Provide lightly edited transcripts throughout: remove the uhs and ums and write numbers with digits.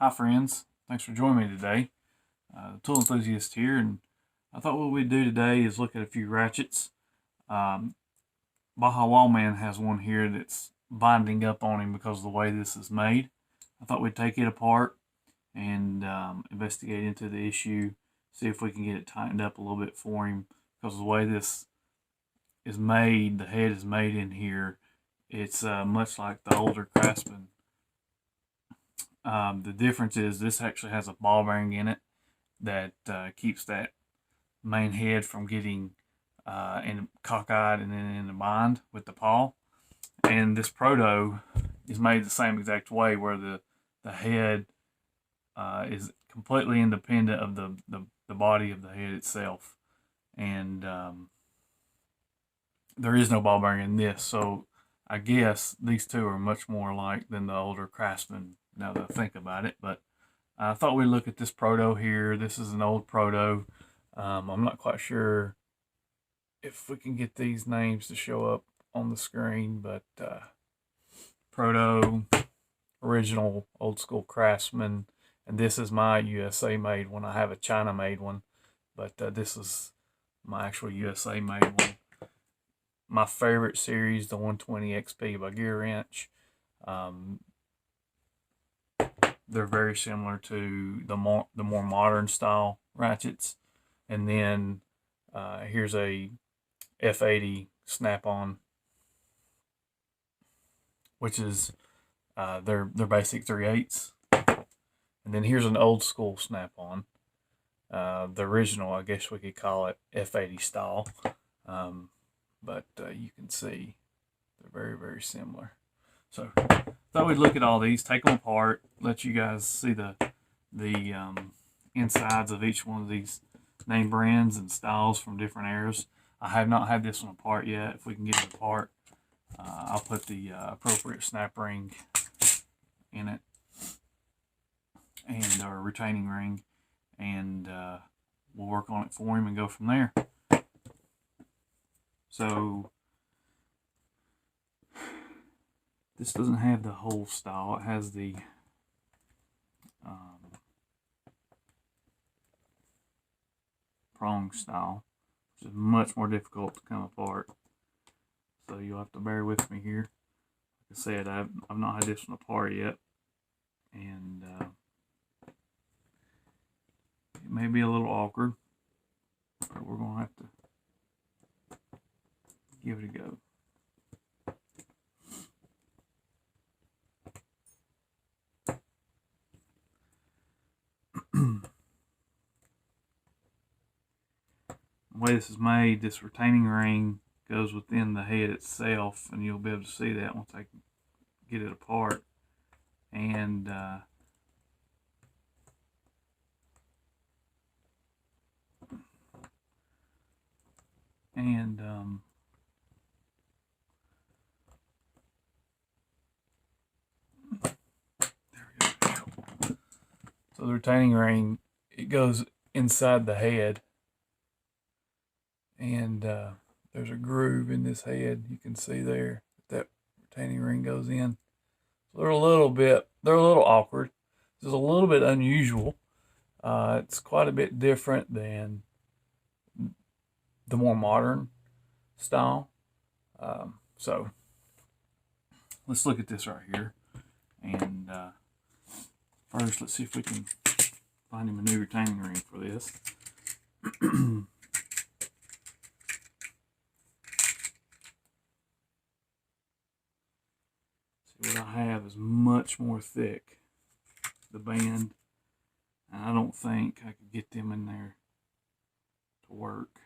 Hi friends, thanks for joining me today. The Tool Enthusiast here, and I thought what we'd do today is look at a few ratchets. Bajawildman has one here that's binding up on him because of the way this is made. I thought we'd take it apart and investigate into the issue, see if we can get it tightened up a little bit for him, because the way this is made, the head is made in here, it's much like the older Craftsman. The difference is this actually has a ball bearing in it that keeps that main head from getting cockeyed and then in the bind with the paw. And this proto is made the same exact way, where the head is completely independent of the body of the head itself. And there is no ball bearing in this, so I guess these two are much more alike than the older Craftsman, now that I think about it. But I thought we'd look at this proto here. This is an old proto. I'm not quite sure if we can get these names to show up on the screen, but proto, original, old school Craftsman, and this is my USA made one. I have a China made one, but this is my actual USA made one. My favorite series, the 120 XP by Gear Wrench. They're very similar to the more modern style ratchets. And then here's a F80 snap-on, which is their basic 3/8. And then here's an old school snap-on, the original, I guess we could call it F80 style. But you can see they're very, very similar. So thought we'd look at all these, take them apart, let you guys see the insides of each one of these name brands and styles from different eras. I have not had this one apart yet. If we can get it apart, I'll put the appropriate snap ring in it, and our retaining ring, and we'll work on it for him and go from there. So this doesn't have the whole style. It has the prong style, which is much more difficult to come apart. So you'll have to bear with me here. Like I said, I've not had this one apart yet, and it may be a little awkward, but we're gonna have to give it a go. The way this is made, this retaining ring goes within the head itself, and you'll be able to see that once I get it apart. And there we go. So the retaining ring, it goes inside the head, and there's a groove in this head. You can see there that retaining ring goes in. So they're a little awkward. This is a little bit unusual. It's quite a bit different than the more modern style. So let's look at this right here. And first, let's see if we can find him a new retaining ring for this. See, what I have is much more thick, the band, and I don't think I could get them in there to work.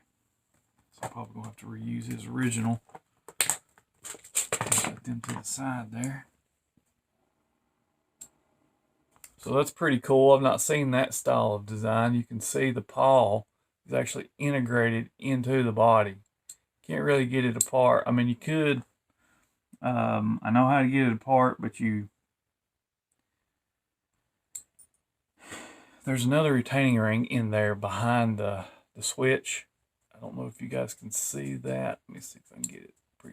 So I'm probably going to have to reuse his original. Set them to the side there. So that's pretty cool. I've not seen that style of design. You can see the paw is actually integrated into the body. Can't really get it apart. I mean, you could. I know how to get it apart, but there's another retaining ring in there behind the switch. I don't know if you guys can see that. Let me see if I can get it. I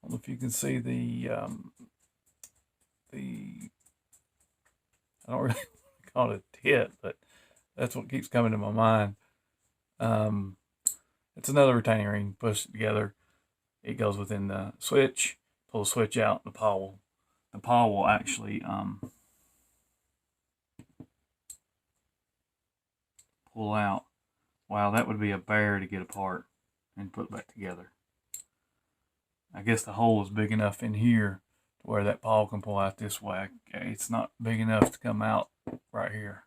don't know if you can see the I don't really call it a tit, but that's what keeps coming to my mind. It's another retaining ring. Push it together. It goes within the switch. Pull the switch out. The paw will actually pull out. Wow, that would be a bear to get apart and put back together. I guess the hole is big enough in here to where that paw can pull out this way. It's not big enough to come out right here.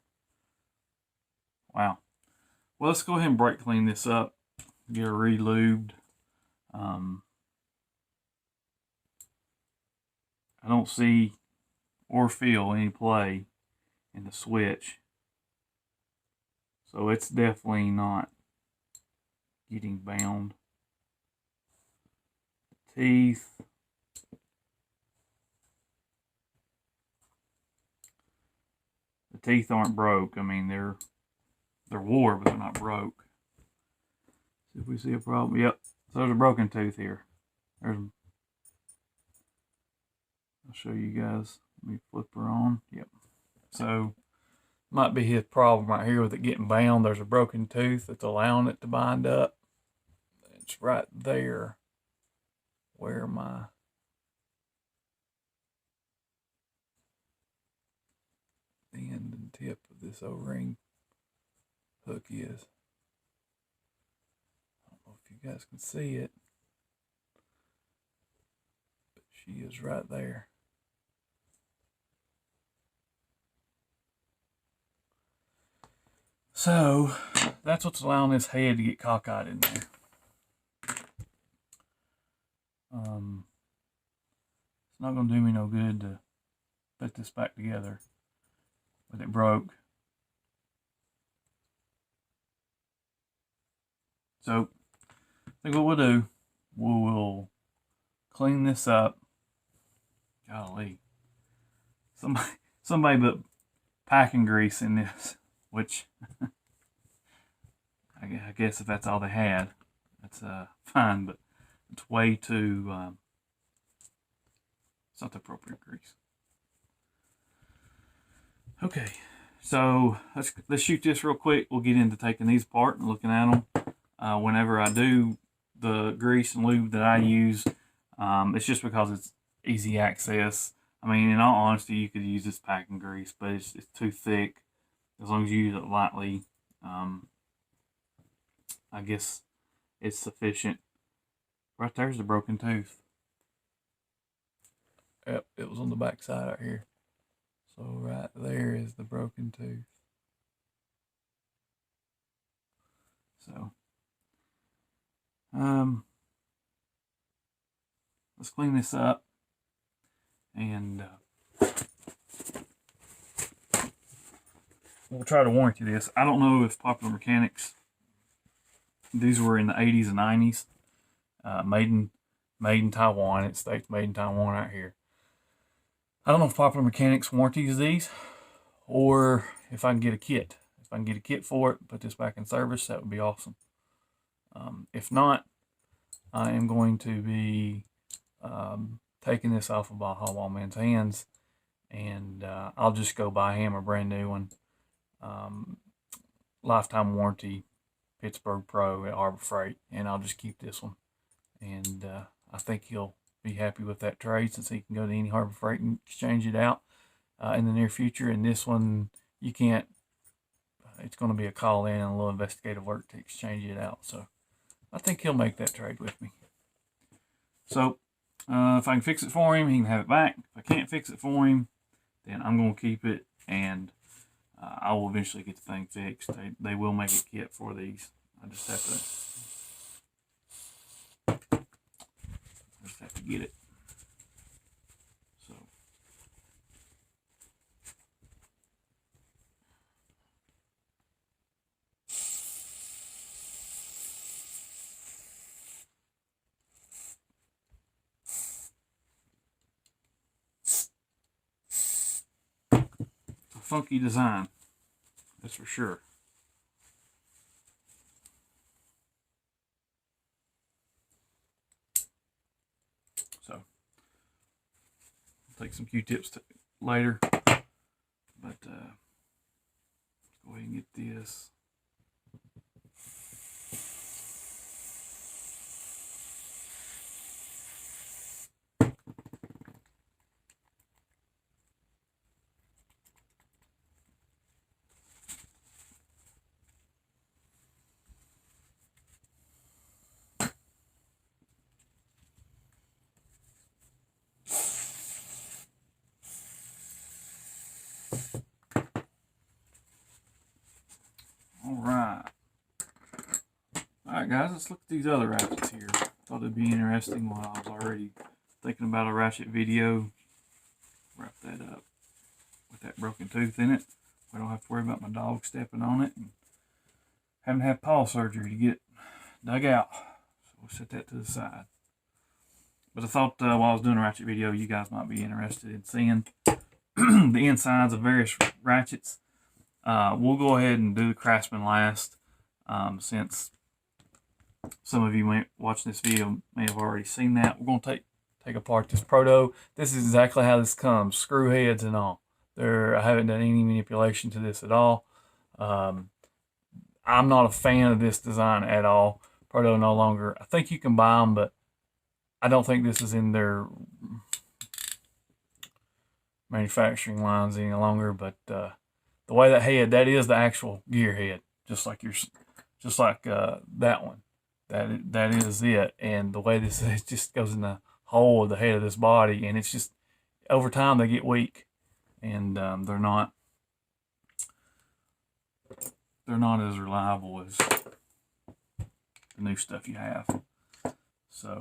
Wow. Well, let's go ahead and brake clean this up. Get it re-lubed. I don't see or feel any play in the switch. So it's definitely not getting bound. The teeth. The teeth aren't broke. I mean, they're wore, but they're not broke. See if we see a problem. Yep. So there's a broken tooth here. I'll show you guys. Let me flip her on. Yep. So might be his problem right here with it getting bound. There's a broken tooth that's allowing it to bind up. It's right there where my end and tip of this O-ring hook is. I don't know if you guys can see it, but she is right there. So that's what's allowing this head to get cockeyed in there. It's not going to do me no good to put this back together with it broke. So I think what we'll do, we will clean this up. Golly, somebody put packing grease in this, which I guess if that's all they had, that's fine, but it's way too, it's not the appropriate grease. Okay, so let's shoot this real quick. We'll get into taking these apart and looking at them. Whenever I do the grease and lube that I use, it's just because it's easy access. I mean, in all honesty, you could use this packing grease, but it's too thick. As long as you use it lightly, I guess it's sufficient. Right there's the broken tooth. Yep, it was on the back side right here. So right there is the broken tooth. So, let's clean this up and we'll try to warranty this. I don't know if Popular Mechanics, these were in the 80s and 90s, made in Taiwan. It states made in Taiwan right here. I don't know if Popular Mechanics warranties these or if I can get a kit. If I can get a kit for it, put this back in service, that would be awesome. If not, I am going to be taking this off of Bajawildman's hands, and I'll just go buy him a brand new one. Lifetime warranty, Pittsburgh Pro at Harbor Freight, and I'll just keep this one. And I think he'll be happy with that trade since he can go to any Harbor Freight and exchange it out in the near future. And this one, you can't, it's going to be a call in and a little investigative work to exchange it out. So I think he'll make that trade with me. So if I can fix it for him, he can have it back. If I can't fix it for him, then I'm going to keep it, and I will eventually get the thing fixed. They will make a kit for these. I just have to get it. So it's a funky design, that's for sure. So take some Q-tips later, But let's go ahead and get this. Alright guys, let's look at these other ratchets here. Thought it'd be interesting while I was already thinking about a ratchet video. Wrap that up with that broken tooth in it. We don't have to worry about my dog stepping on it and having to have paw surgery to get it dug out. So we'll set that to the side. But I thought while I was doing a ratchet video, you guys might be interested in seeing the insides of various ratchets. We'll go ahead and do the Craftsman last, since some of you watching this video may have already seen that. We're going to take apart this Proto. This is exactly how this comes, screw heads and all. I haven't done any manipulation to this at all. I'm not a fan of this design at all. Proto no longer. I think you can buy them, but I don't think this is in their manufacturing lines any longer. But the way that head, that is the actual gear head, just like that one. That is it. And the way this is, just goes in the hole of the head of this body, and it's just over time they get weak, and they're not as reliable as the new stuff you have. So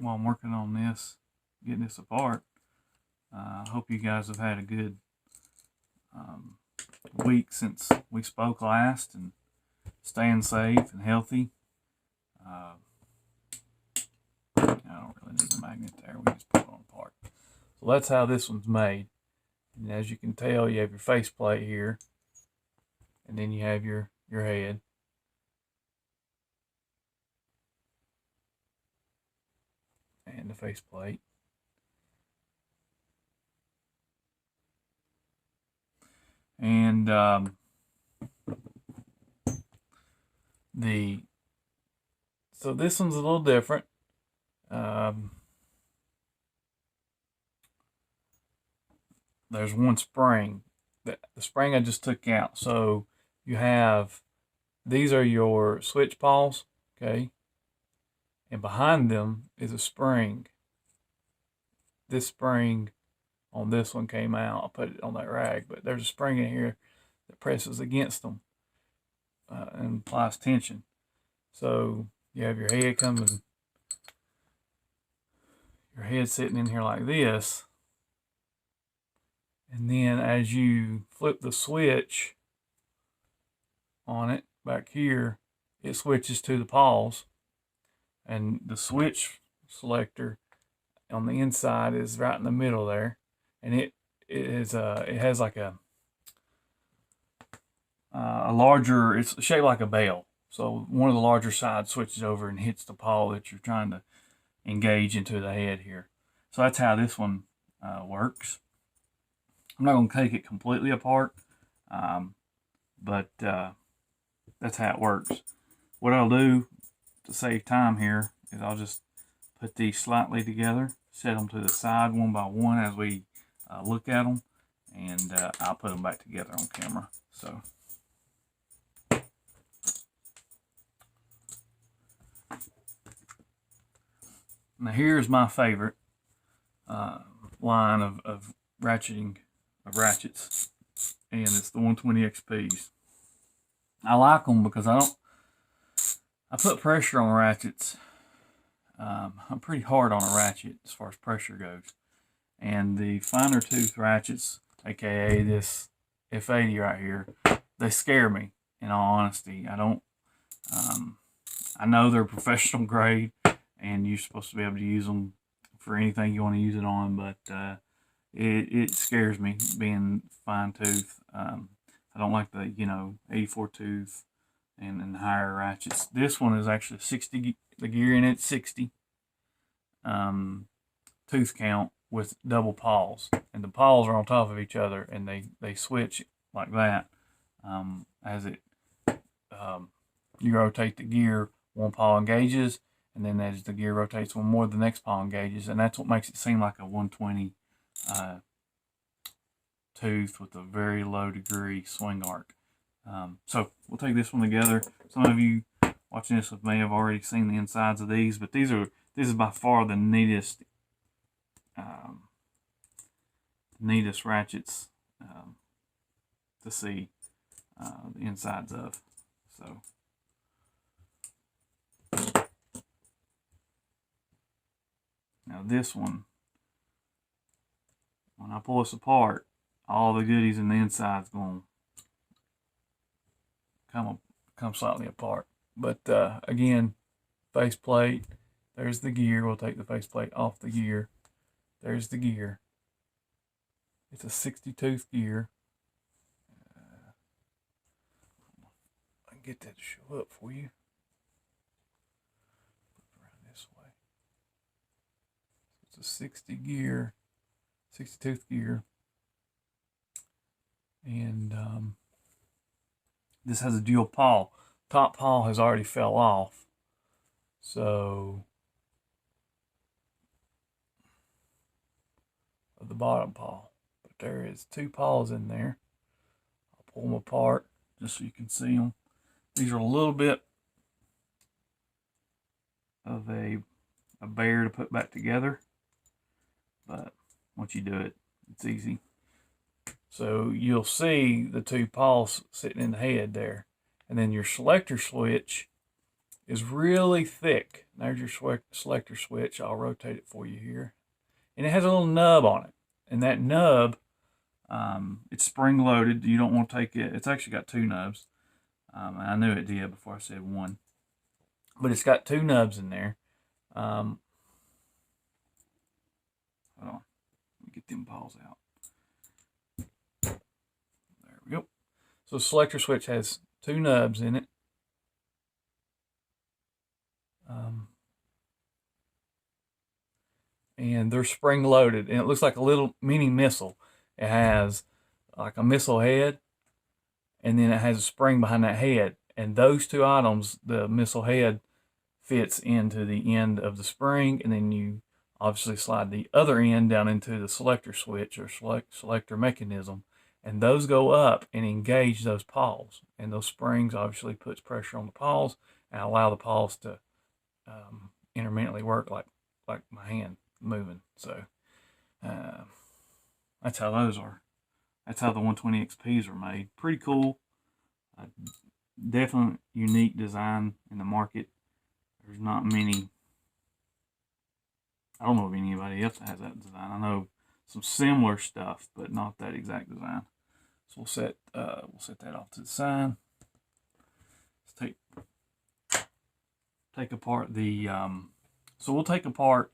while I'm working on this, getting this apart, I hope you guys have had a good week since we spoke last, and staying safe and healthy. I don't really need the magnet there. We just put it on apart. So that's how this one's made. And as you can tell, you have your faceplate here, and then you have your head. And the faceplate. And so this one's a little different. There's one spring. The spring I just took out. So you have, these are your switch paws, okay? And behind them is a spring. This spring on this one came out. I put it on that rag, but there's a spring in here that presses against them and applies tension. So you have your head coming, your head sitting in here like this. And then as you flip the switch on it back here, it switches to the paws. And the switch selector on the inside is right in the middle there. And it has like a larger, it's shaped like a bell. So one of the larger sides switches over and hits the paw that you're trying to engage into the head here. So that's how this one works. I'm not going to take it completely apart, but that's how it works. What I'll do to save time here is I'll just put these slightly together, set them to the side one by one as we look at them, and I'll put them back together on camera. So now here's my favorite line of ratcheting of ratchets, and it's the 120 XPs. I like them because I put pressure on ratchets. I'm pretty hard on a ratchet as far as pressure goes. And the finer tooth ratchets, aka this F80 right here, they scare me, in all honesty. I don't, I know they're professional grade and you're supposed to be able to use them for anything you want to use it on, but it scares me being fine tooth. I don't like the, 84 tooth and higher ratchets. This one is actually 60, the gear in it's 60 tooth count with double paws, and the paws are on top of each other, and they switch like that as it you rotate the gear, one paw engages, and then as the gear rotates one more, the next paw engages, and that's what makes it seem like a 120 tooth with a very low degree swing arc. So we'll take this one together. Some of you watching this with me have already seen the insides of these, but this is by far the neatest ratchets to see the insides of. So now this one, when I pull this apart, all the goodies in the inside is going to come slightly apart. But again, faceplate, there's the gear. We'll take the faceplate off the gear. There's the gear. It's a 60 tooth gear. I can get that to show up for you. Around this way. It's a 60 gear, 60 tooth gear. And this has a dual paw. Top paw has already fell off. So of the bottom paw. But there is two paws in there. I'll pull them apart just so you can see them. These are a little bit of a bear to put back together, but once you do it, it's easy. So you'll see the two paws sitting in the head there, and then your selector switch is really thick. There's your selector switch. I'll rotate it for you here, and it has a little nub on it, and that nub, it's spring loaded. You don't want to take it. It's actually got two nubs. I knew it did before I said one, but it's got two nubs in there. Hold on, let me get them paws out. There we go. So the selector switch has two nubs in it. And they're spring loaded, and it looks like a little mini missile. It has like a missile head, and then it has a spring behind that head. And those two items, the missile head fits into the end of the spring, and then you obviously slide the other end down into the selector switch or selector mechanism, and those go up and engage those paws. And those springs obviously puts pressure on the paws and allow the paws to intermittently work like my hand moving. So that's how those are. That's how the 120 XPs are made. Pretty cool. Definitely unique design in the market. There's not many. I don't know if anybody else has that design. I know some similar stuff, but not that exact design. So we'll set that off to the side. Let's take apart the. So we'll take apart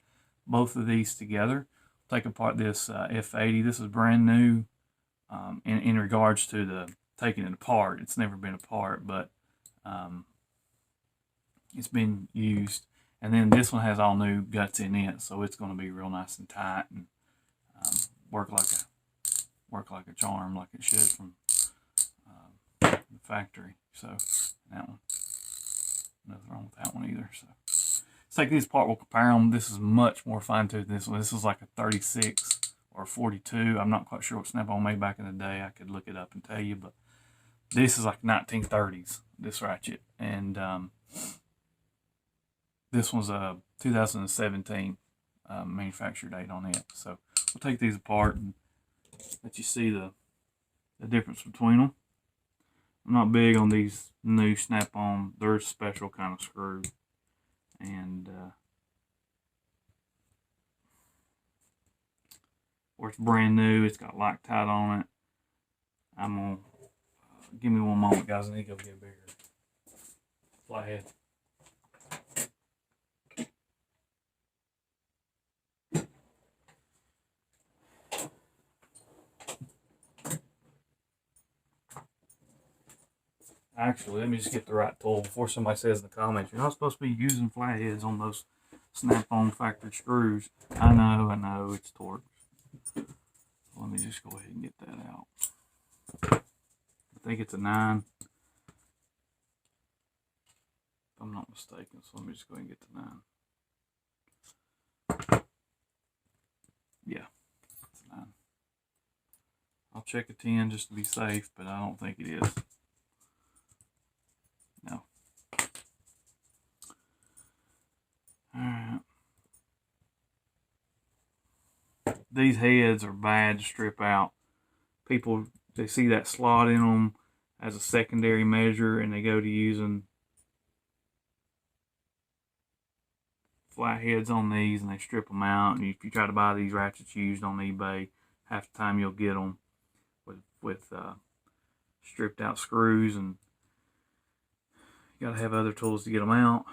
both of these together. Take apart this F80. This is brand new. In regards to the taking it apart, it's never been apart, but it's been used. And then this one has all new guts in it, so it's going to be real nice and tight and work like a charm, like it should from the factory. So that one, nothing wrong with that one either. So let's take these apart. We'll compare them. This is much more fine tooth than this one. This is like a 36 or 42. I'm not quite sure what Snap-on made back in the day. I could look it up and tell you, but this is like 1930s, this ratchet. And this one's a 2017 manufacture date on it. So we'll take these apart and let you see the difference between them. I'm not big on these new Snap-on. They're a special kind of screw. And or it's brand new, it's got Loctite on it. I'm gonna give me one moment, guys. I need to go get a bigger flathead. Actually, let me just get the right tool before somebody says in the comments, you're not supposed to be using flatheads on those snap-on factory screws. I know, it's torque. Let me just go ahead and get that out. I think it's a 9. If I'm not mistaken, so let me just go ahead and get the 9. Yeah, it's a 9. I'll check a 10 just to be safe, but I don't think it is. No. Alright. These heads are bad to strip out. People, they see that slot in them as a secondary measure, and they go to using flat heads on these, and they strip them out. And if you try to buy these ratchets used on eBay, half the time you'll get them with stripped out screws, and you gotta have other tools to get them out.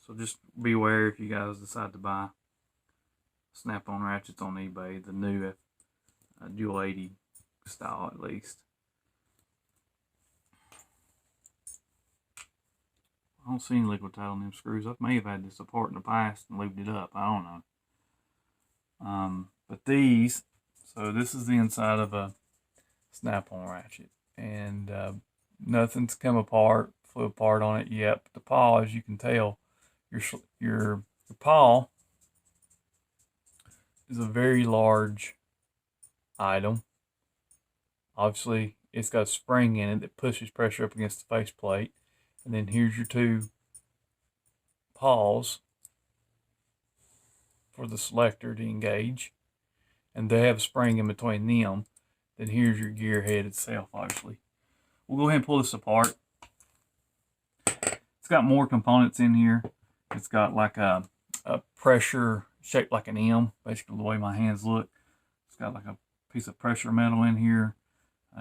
So just beware if you guys decide to buy snap-on ratchets on eBay, the new dual 80 style at least. I don't see any liquid tight on them screws. I may have had this apart in the past and lubed it up. I don't know. But these, so this is the inside of a snap-on ratchet, and nothing's come apart, flew apart on it yet. But the pawl, as you can tell, your pawl is a very large item. Obviously, it's got a spring in it that pushes pressure up against the faceplate. And then here's your 2 pawls for the selector to engage. And they have a spring in between them. Then here's your gear head itself, obviously. We'll go ahead and pull this apart. It's got more components in here. It's got like a pressure shaped like an M, basically the way my hands look. It's got like a piece of pressure metal in here.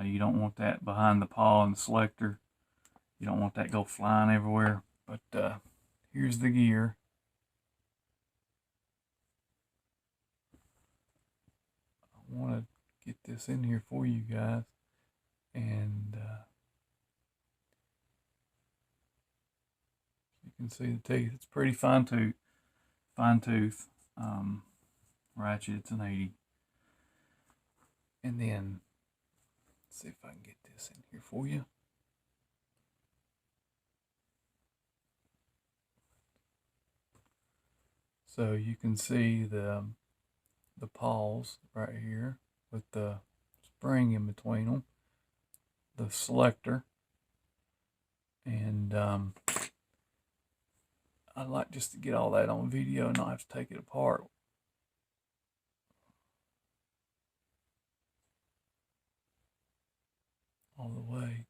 You don't want that behind the pawl and the selector. You don't want that go flying everywhere. But here's the gear. I want to get this in here for you guys. And you can see the teeth. It's pretty fine tooth ratchet. It's an 80. And then, let's see if I can get this in here for you. So you can see the pawls right here with the spring in between them, the selector, and I'd like just to get all that on video and not have to take it apart. All the way.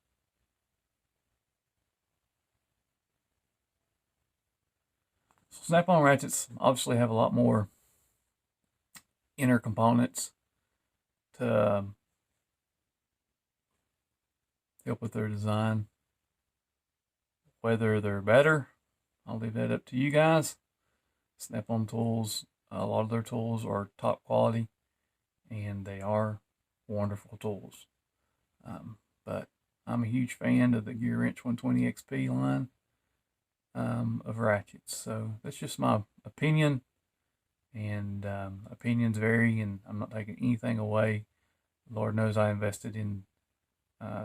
So snap-on ratchets obviously have a lot more inner components to help with their design. Whether they're better, I'll leave that up to you guys. Snap-on tools, a lot of their tools are top quality, and they are wonderful tools. But I'm a huge fan of the Gear Wrench 120 XP line of ratchets. So that's just my opinion, and opinions vary, and I'm not taking anything away. Lord knows I invested in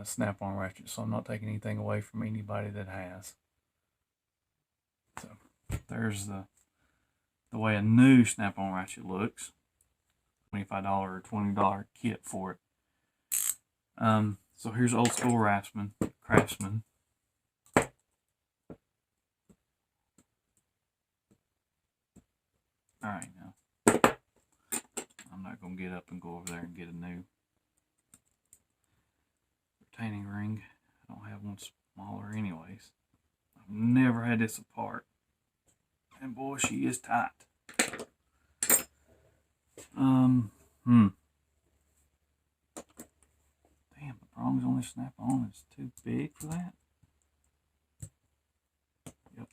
snap-on ratchets, so I'm not taking anything away from anybody that has. So there's the way a new snap-on ratchet looks. $25 or $20 kit for it. So here's old school Craftsman. Alright, now I'm not going to get up and go over there and get a new retaining ring. I don't have one smaller anyways. I've never had this apart. And boy, she is tight. Damn, the prongs on this snap-on is too big for that. Yep.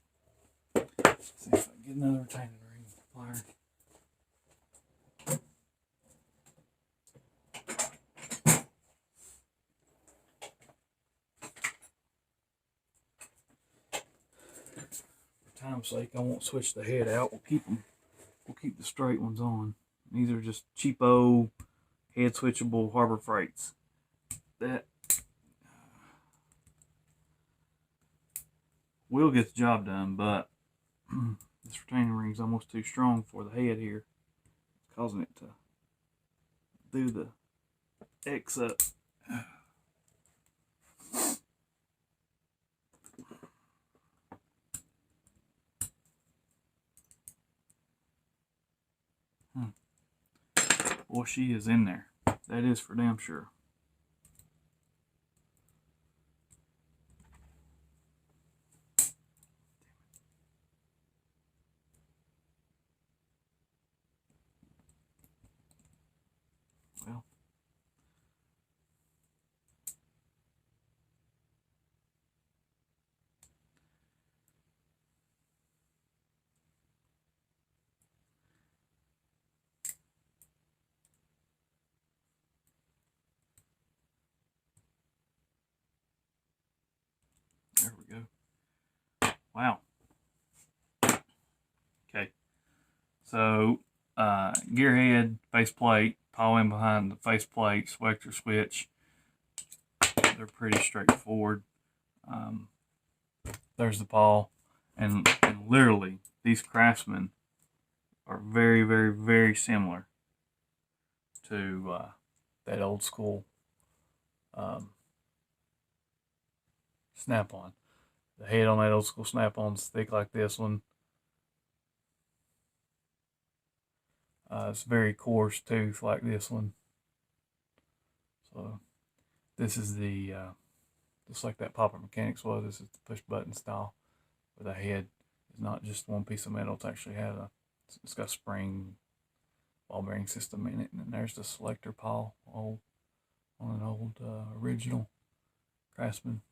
Let's see if I can get another retaining ring plier. For time's sake, I won't switch the head out. We'll keep the straight ones on. These are just cheapo head switchable Harbor Freights. That will get the job done, but this retaining ring is almost too strong for the head here. It's causing it to do the X up. Boy, she is in there. That is for damn sure. Well, there we go. Wow. Okay. So, gear head, faceplate, pawl in behind the faceplate, selector switch. They're pretty straightforward. There's the pawl. And literally, these Craftsmen are very, very, very similar to that old school snap-on. The head on that old school snap-on's thick like this one. It's very coarse tooth like this one. So this is the just like that Popper Mechanics was. This is the push button style, where the head is not just one piece of metal. It's actually it's got a spring ball bearing system in it, and then there's the selector pawl on an old original Craftsman.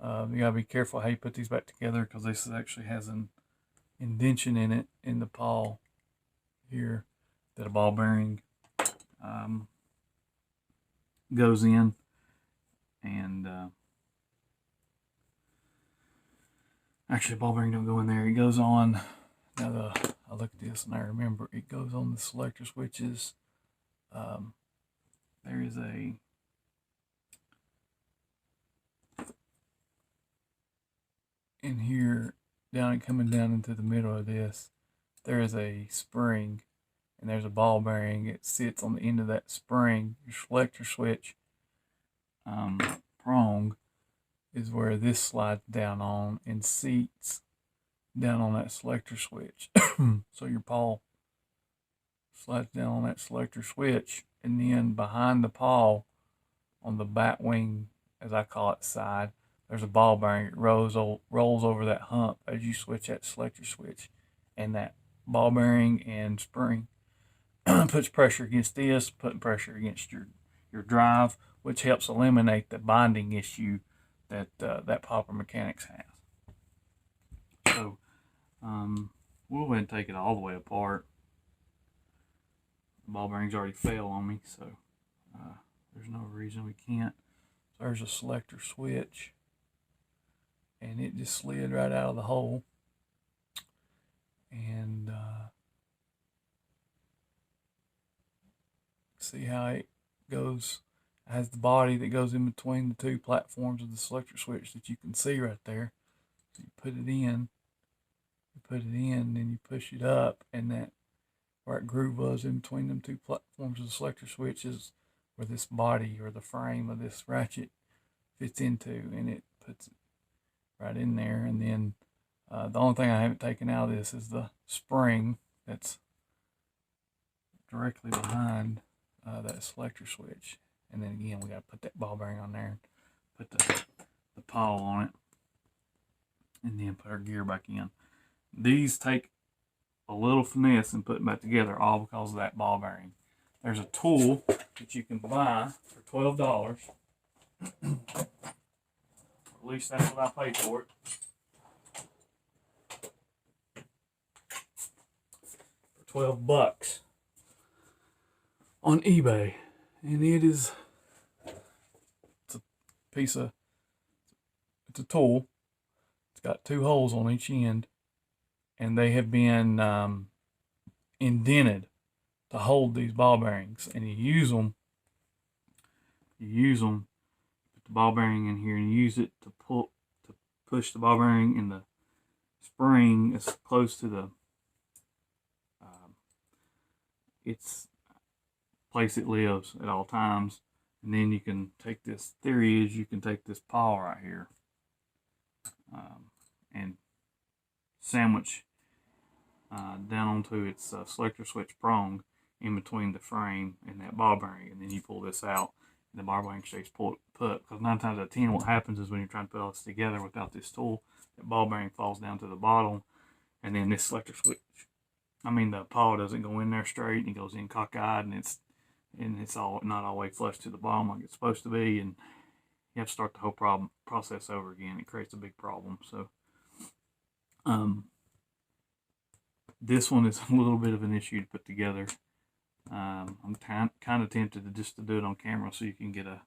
You gotta be careful how you put these back together, because this actually has an indention in it in the pawl here that a ball bearing goes in, and actually, ball bearing don't go in there. It goes on. Now I look at this and I remember it goes on the selector switches. There is a in here coming down into the middle of this. There is a spring, and there's a ball bearing. It sits on the end of that spring. Your selector switch prong is where this slides down on and seats down on that selector switch. So your pawl slides down on that selector switch, and then behind the pawl on the bat wing, as I call it, side, there's a ball bearing. It rolls over that hump as you switch that selector switch, and that ball bearing and spring puts pressure against this, putting pressure against your drive, which helps eliminate the binding issue that that Popper Mechanics has. So we'll go ahead and take it all the way apart. The ball bearings already fell on me, so there's no reason we can't. So there's a selector switch, and it just slid right out of the hole. And see how it goes. It has the body that goes in between the two platforms of the selector switch that you can see right there. So you put it in, then you push it up, and that where that groove was in between them two platforms of the selector switch is where this body or the frame of this ratchet fits into, and it puts it right in there. And then the only thing I haven't taken out of this is the spring that's directly behind that selector switch. And then again, we got to put that ball bearing on there, and put the pawl on it, and then put our gear back in. These take a little finesse and putting back together, all because of that ball bearing. There's a tool that you can buy for $12 At least that's what I paid for it. For 12 bucks on eBay. And it's a piece of, it's a tool. It's got 2 holes on each end, and they have been indented to hold these ball bearings. And you use them, put the ball bearing in here and use it to push the ball bearing in the spring as close to the its place it lives at all times. And then you can take this, theory is you can take this pawl right here and sandwich down onto its selector switch prong in between the frame and that ball bearing, and then you pull this out and the ball bearing stays put, because 9 times out of 10 what happens is when you're trying to put all this together without this tool, that ball bearing falls down to the bottom, and then this selector switch, the pawl doesn't go in there straight, and it goes in cockeyed, and it's all not all the way flush to the bottom like it's supposed to be, and you have to start the whole process over again. It creates a big problem. So this one is a little bit of an issue to put together. I'm kind of tempted to do it on camera so you can get a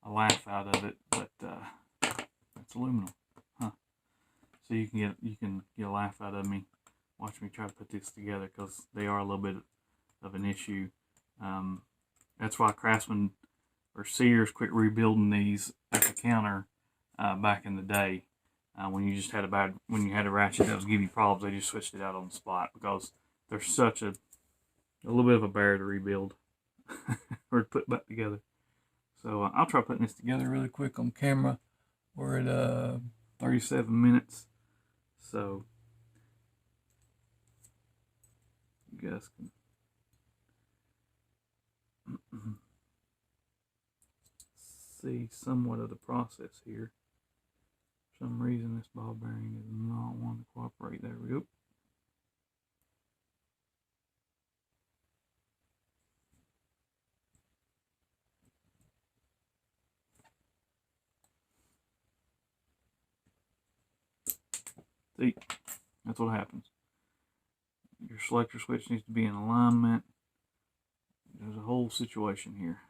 laugh out of it, but it's aluminum, huh? So you can get a laugh out of me. Watch me try to put this together, because they are a little bit of an issue. That's why Craftsman or Sears quit rebuilding these at the counter back in the day. When you just had when you had a ratchet that was giving you problems, they just switched it out on the spot, because they're such a little bit of a bear to rebuild or to put back together. So I'll try putting this together really quick on camera. We're at 37 minutes, so you guys can see somewhat of the process here. For some reason this ball bearing does not want to cooperate. There we go. See, that's what happens. Your selector switch needs to be in alignment. There's a whole situation here.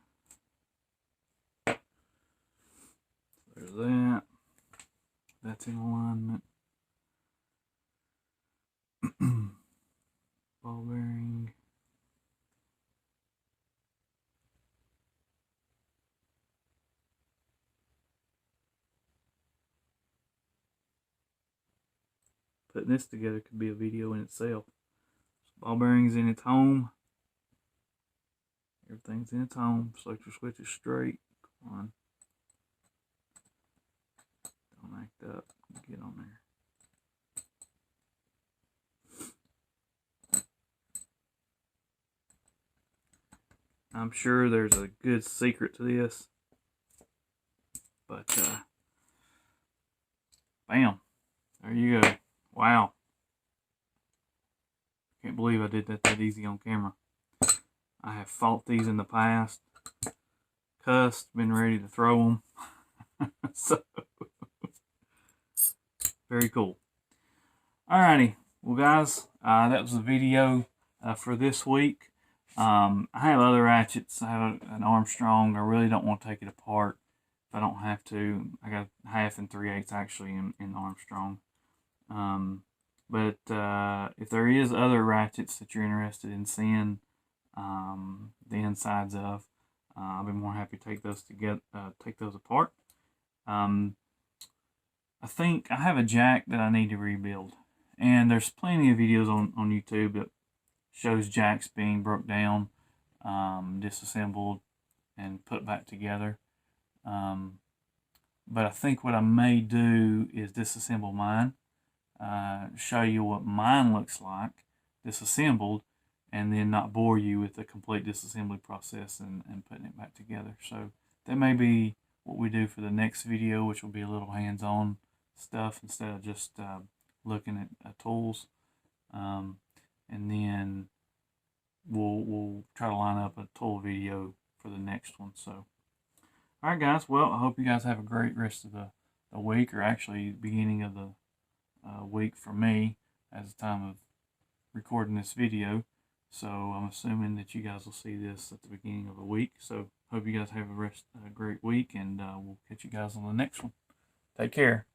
There's that. That's in alignment. Ball bearing. Putting this together could be a video in itself. So ball bearing's in its home. Everything's in its home. Selector switch is straight. Come on. Don't act up. Get on there. I'm sure there's a good secret to this, but bam, there you go. Wow, can't believe I did that easy on camera. I have fought these in the past, cussed, been ready to throw them. So very cool. Alrighty, well guys, that was the video for this week. I have other ratchets. I have an Armstrong. I really don't want to take it apart if I don't have to. I got 1/2 and 3/8 actually in Armstrong. But if there is other ratchets that you're interested in seeing the insides of, I'll be more happy to take those apart. I think I have a jack that I need to rebuild, and there's plenty of videos on YouTube that shows jacks being broke down, disassembled, and put back together. But I think what I may do is disassemble mine, show you what mine looks like disassembled, and then not bore you with the complete disassembly process and putting it back together. So that may be what we do for the next video, which will be a little hands-on stuff instead of just looking at tools. And then we'll try to line up a tool video for the next one. So, All right, guys. Well, I hope you guys have a great rest of the week, or actually beginning of the week for me as the time of recording this video. So I'm assuming that you guys will see this at the beginning of the week. So hope you guys have a great week, and we'll catch you guys on the next one. Take care.